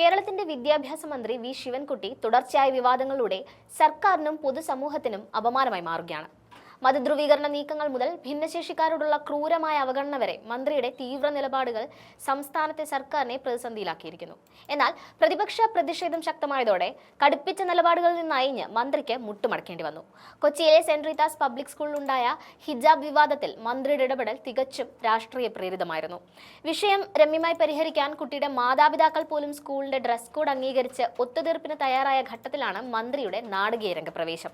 കേരളത്തിന്റെ വിദ്യാഭ്യാസ മന്ത്രി വി ശിവൻകുട്ടി തുടർച്ചയായ വിവാദങ്ങളിലൂടെ സർക്കാരിനും പൊതുസമൂഹത്തിനും അപമാനമായി മാറുകയാണ്. മതധ്രുവീകരണ നീക്കങ്ങൾ മുതൽ ഭിന്നശേഷിക്കാരോടുള്ള ക്രൂരമായ അവഗണന വരെ മന്ത്രിയുടെ തീവ്ര നിലപാടുകൾ സംസ്ഥാനത്തെ സർക്കാരിനെ പ്രതിസന്ധിയിലാക്കിയിരിക്കുന്നു. എന്നാൽ പ്രതിപക്ഷ പ്രതിഷേധം ശക്തമായതോടെ കടുപ്പിച്ച നിലപാടുകളിൽ നിന്ന് അയഞ്ഞ് മന്ത്രിക്ക് മുട്ടുമടക്കേണ്ടി വന്നു. കൊച്ചിയിലെ സെന്റ് റീതാസ് പബ്ലിക് സ്കൂളിലുണ്ടായ ഹിജാബ് വിവാദത്തിൽ മന്ത്രിയുടെ ഇടപെടൽ തികച്ചും രാഷ്ട്രീയ പ്രേരിതമായിരുന്നു. വിഷയം രമ്യമായി പരിഹരിക്കാൻ കുട്ടിയുടെ മാതാപിതാക്കൾ പോലും സ്കൂളിന്റെ ഡ്രസ് കോഡ് അംഗീകരിച്ച് ഒത്തുതീർപ്പിന് തയ്യാറായ ഘട്ടത്തിലാണ് മന്ത്രിയുടെ നാടകീയ രംഗപ്രവേശം.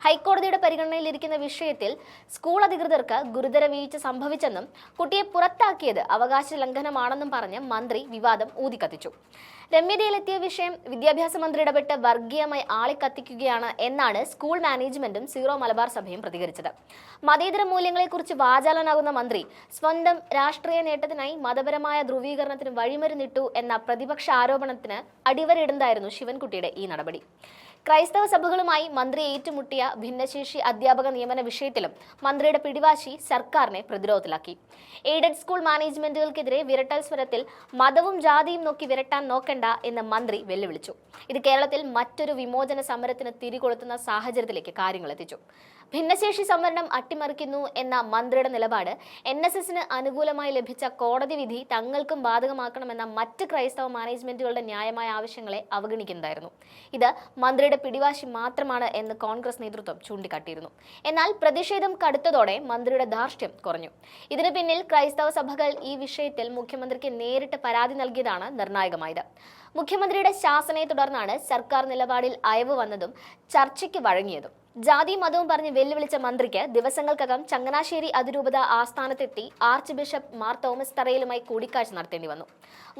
ഹൈക്കോടതിയുടെ പരിഗണനയിലിരിക്കുന്ന വിഷയം സ്കൂൾ അധികൃതർക്ക് ഗുരുതര വീഴ്ച സംഭവിച്ചെന്നും കുട്ടിയെ പുറത്താക്കിയത് അവകാശ ലംഘനമാണെന്നും പറഞ്ഞ് മന്ത്രി വിവാദം ഊതിക്കത്തിച്ചു. രമ്യതയിലെത്തിയ വിഷയം വിദ്യാഭ്യാസ മന്ത്രി ഇടപെട്ട് വർഗീയമായി ആളിക്കത്തിക്കുകയാണ് എന്നാണ് സ്കൂൾ മാനേജ്മെന്റും സീറോ മലബാർ സഭയും പ്രതികരിച്ചത്. മതേതര മൂല്യങ്ങളെക്കുറിച്ച് വാചാലനാകുന്ന മന്ത്രി സ്വന്തം രാഷ്ട്രീയ നേട്ടത്തിനായി മതപരമായ ധ്രുവീകരണത്തിന് വഴിമരുന്നിട്ടു എന്ന പ്രതിപക്ഷ ആരോപണത്തിന് അടിവരയിടുന്നതായിരുന്നു ശിവൻകുട്ടിയുടെ ഈ നടപടി. ക്രൈസ്തവ സഭകളുമായി മന്ത്രി ഏറ്റുമുട്ടിയ ഭിന്നശേഷി അധ്യാപക നിയമന വിഷയത്തിലും മന്ത്രിയുടെ പിടിവാശി സർക്കാരിനെ പ്രതിരോധത്തിലാക്കി. എയ്ഡഡ് സ്കൂൾ മാനേജ്മെന്റുകൾക്കെതിരെ വിരട്ടൽ സ്വരത്തിൽ മതവും ജാതിയും നോക്കി വിരട്ടാൻ നോക്കണ്ട എന്ന് മന്ത്രി വെല്ലുവിളിച്ചു. ഇത് കേരളത്തിൽ മറ്റൊരു വിമോചന സമരത്തിന് തിരികൊളുത്തുന്ന സാഹചര്യത്തിലേക്ക് കാര്യങ്ങൾ എത്തിച്ചു. ഭിന്നശേഷി സംവരണം അട്ടിമറിക്കുന്നു എന്ന മന്ത്രിയുടെ നിലപാട് NSSന് അനുകൂലമായി ലഭിച്ച കോടതി വിധി തങ്ങൾക്കും ബാധകമാക്കണമെന്ന മറ്റ് ക്രൈസ്തവ മാനേജ്മെന്റുകളുടെ ന്യായമായ ആവശ്യങ്ങളെ അവഗണിക്കുന്നതായിരുന്നു. ഇത് മന്ത്രിയുടെ പിടിവാശി മാത്രമാണ് എന്ന് കോൺഗ്രസ് നേതൃത്വം ചൂണ്ടിക്കാട്ടിയിരുന്നു. എന്നാൽ പ്രതിഷേധം കടുത്തതോടെ മന്ത്രിയുടെ ധാർഷ്ട്യം കുറഞ്ഞു. ഇതിനു പിന്നിൽ ക്രൈസ്തവ സഭകൾ ഈ വിഷയത്തിൽ മുഖ്യമന്ത്രിക്ക് നേരിട്ട് പരാതി നൽകിയതാണ് നിർണായകമായത്. മുഖ്യമന്ത്രിയുടെ ശാസനയെ തുടർന്നാണ് സർക്കാർ നിലപാടിൽ അയവ് വന്നതും ചർച്ചയ്ക്ക് വഴങ്ങിയതും. ജാതി മതവും പറഞ്ഞ് വെല്ലുവിളിച്ച മന്ത്രിക്ക് ദിവസങ്ങൾക്കകം ചങ്ങനാശ്ശേരി അതിരൂപത ആസ്ഥാനത്തെത്തി ആർച്ച് ബിഷപ്പ് മാർ തോമസ് തറയിലുമായി കൂടിക്കാഴ്ച നടത്തേണ്ടി വന്നു.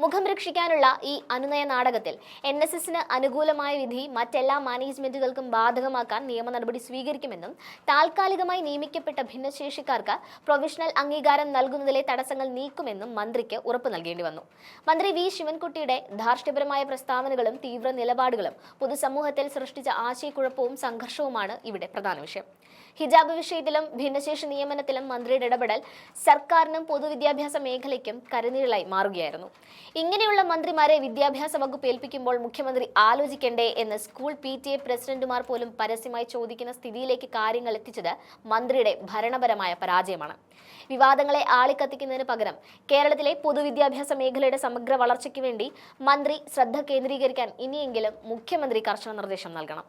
മുഖം രക്ഷിക്കാനുള്ള ഈ അനുനയ നാടകത്തിൽ NSSന് അനുകൂലമായ വിധി മറ്റെല്ലാ മാനേജ്മെന്റുകൾക്കും ബാധകമാക്കാൻ നിയമ നടപടി സ്വീകരിക്കുമെന്നും താൽക്കാലികമായി നിയമിക്കപ്പെട്ട ഭിന്നശേഷിക്കാർക്ക് പ്രൊവിഷണൽ അംഗീകാരം നൽകുന്നതിലെ തടസ്സങ്ങൾ നീക്കുമെന്നും മന്ത്രിക്ക് ഉറപ്പ് നൽകേണ്ടി വന്നു. മന്ത്രി വി ശിവൻകുട്ടിയുടെ ധാർഷ്ട്യപരമായ പ്രസ്താവനകളും തീവ്ര നിലപാടുകളും പൊതുസമൂഹത്തിൽ സൃഷ്ടിച്ച ആശയക്കുഴപ്പവും സംഘർഷവുമാണ് ഇവിടെ പ്രധാന വിഷയം. ഹിജാബ് വിഷയത്തിലും ഭിന്നശേഷി നിയമനത്തിലും മന്ത്രിയുടെ ഇടപെടൽ സർക്കാരിനും പൊതുവിദ്യാഭ്യാസ മേഖലയ്ക്കും കരുനീഴലായി മാറുകയായിരുന്നു. ഇങ്ങനെയുള്ള മന്ത്രിമാരെ വിദ്യാഭ്യാസ വകുപ്പ് ഏൽപ്പിക്കുമ്പോൾ മുഖ്യമന്ത്രി ആലോചിക്കേണ്ടേ എന്ന് സ്കൂൾ PTA പ്രസിഡന്റുമാർ പോലും പരസ്യമായി ചോദിക്കുന്ന സ്ഥിതിയിലേക്ക് കാര്യങ്ങൾ എത്തിച്ചത് മന്ത്രിയുടെ ഭരണപരമായ പരാജയമാണ്. വിവാദങ്ങളെ ആളിക്കത്തിക്കുന്നതിന് പകരം കേരളത്തിലെ പൊതുവിദ്യാഭ്യാസ മേഖലയുടെ സമഗ്ര വളർച്ചയ്ക്ക് വേണ്ടി മന്ത്രി ശ്രദ്ധ കേന്ദ്രീകരിക്കാൻ ഇനിയെങ്കിലും മുഖ്യമന്ത്രി കർശന നിർദ്ദേശം നൽകണം.